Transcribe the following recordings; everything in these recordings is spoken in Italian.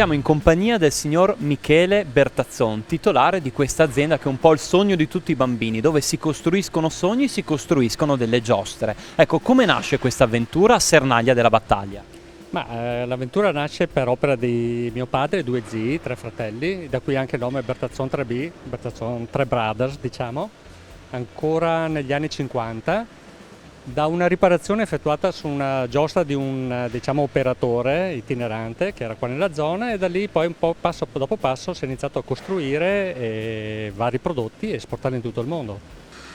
siamo in compagnia del signor Michele Bertazzon, titolare di questa azienda che è un po' il sogno di tutti i bambini, dove si costruiscono sogni, si costruiscono delle giostre. Ecco, come nasce questa avventura a Sernaglia della Battaglia? L'avventura nasce per opera di mio padre, due zii, tre fratelli, da cui anche il nome Bertazzon 3B, Bertazzon 3 Brothers, diciamo, ancora negli anni 50, da una riparazione effettuata su una giostra di un, diciamo, operatore itinerante che era qua nella zona, e da lì poi un po' passo dopo passo si è iniziato a costruire vari prodotti e esportarli in tutto il mondo.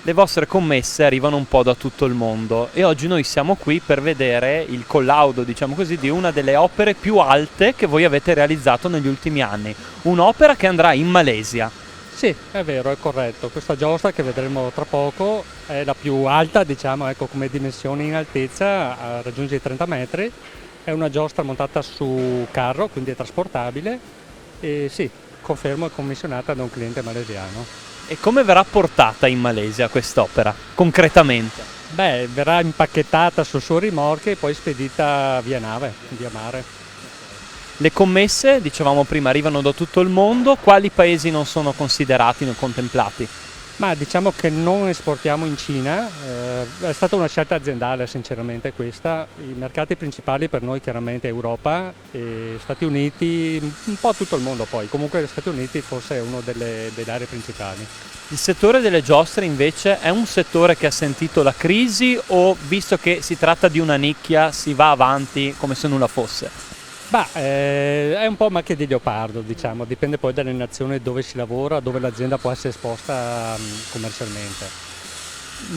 Le vostre commesse arrivano un po' da tutto il mondo e oggi noi siamo qui per vedere il collaudo, diciamo così, di una delle opere più alte che voi avete realizzato negli ultimi anni. Un'opera che andrà in Malesia. Sì, è vero, è corretto. Questa giostra che vedremo tra poco è la più alta, diciamo, ecco, come dimensioni in altezza, raggiunge i 30 metri. È una giostra montata su carro, quindi è trasportabile, e sì, confermo, è commissionata da un cliente malesiano. E come verrà portata in Malesia quest'opera, concretamente? Beh, verrà impacchettata sul suo rimorchio e poi spedita via nave, via mare. Le commesse, dicevamo prima, arrivano da tutto il mondo. Quali paesi non sono considerati, non contemplati? Ma diciamo che non esportiamo in Cina, è stata una scelta aziendale sinceramente questa. I mercati principali per noi chiaramente Europa e Stati Uniti, un po' tutto il mondo poi, comunque gli Stati Uniti forse è una delle aree principali. Il settore delle giostre invece è un settore che ha sentito la crisi o, visto che si tratta di una nicchia, si va avanti come se nulla fosse? È un po' macchia di leopardo, diciamo, dipende poi dalle nazioni dove si lavora, dove l'azienda può essere esposta commercialmente.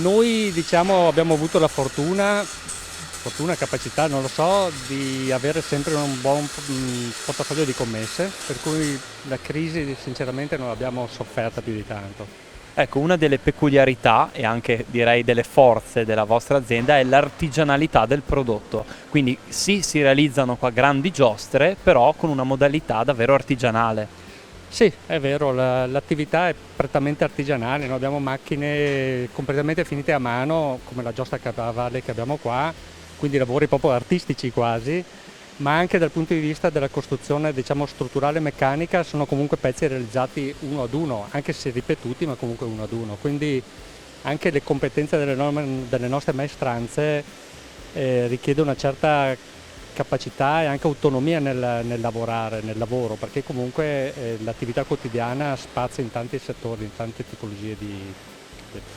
Noi, diciamo, abbiamo avuto la fortuna, capacità, non lo so, di avere sempre un buon portafoglio di commesse, per cui la crisi sinceramente non l'abbiamo sofferta più di tanto. Ecco, una delle peculiarità e anche direi delle forze della vostra azienda è l'artigianalità del prodotto. Quindi sì, si realizzano qua grandi giostre, però con una modalità davvero artigianale. Sì, è vero, l'attività è prettamente artigianale, noi abbiamo macchine completamente finite a mano, come la giostra cavalli che abbiamo qua, quindi lavori proprio artistici quasi, ma anche dal punto di vista della costruzione, diciamo, strutturale e meccanica sono comunque pezzi realizzati uno ad uno, anche se ripetuti, ma comunque uno ad uno. Quindi anche le competenze delle nostre maestranze richiedono una certa capacità e anche autonomia nel lavorare, nel lavoro, perché comunque l'attività quotidiana spazia in tanti settori, in tante tipologie di.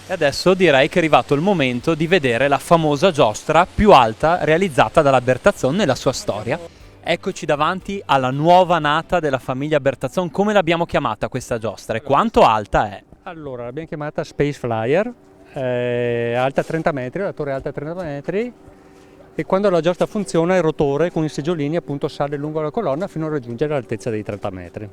E adesso direi che è arrivato il momento di vedere la famosa giostra più alta realizzata dalla Bertazzon nella sua storia. Eccoci davanti alla nuova nata della famiglia Bertazzon. Come l'abbiamo chiamata questa giostra e quanto alta è? Allora, l'abbiamo chiamata Space Flyer, alta 30 metri, la torre è alta 30 metri, e quando la giostra funziona il rotore con i seggiolini appunto sale lungo la colonna fino a raggiungere l'altezza dei 30 metri.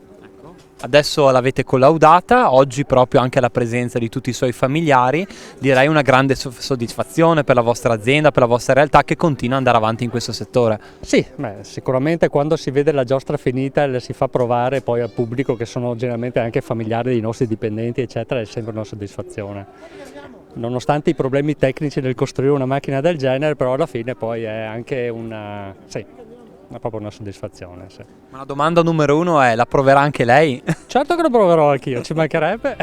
Adesso l'avete collaudata, oggi proprio anche alla presenza di tutti i suoi familiari, direi una grande soddisfazione per la vostra azienda, per la vostra realtà che continua ad andare avanti in questo settore. Sì, sicuramente quando si vede la giostra finita e la si fa provare poi al pubblico, che sono generalmente anche familiari dei nostri dipendenti eccetera, è sempre una soddisfazione. Nonostante i problemi tecnici nel costruire una macchina del genere, però alla fine poi è anche è proprio una soddisfazione. Sì. Ma la domanda numero uno è: la proverà anche lei? Certo che lo proverò anch'io, ci mancherebbe.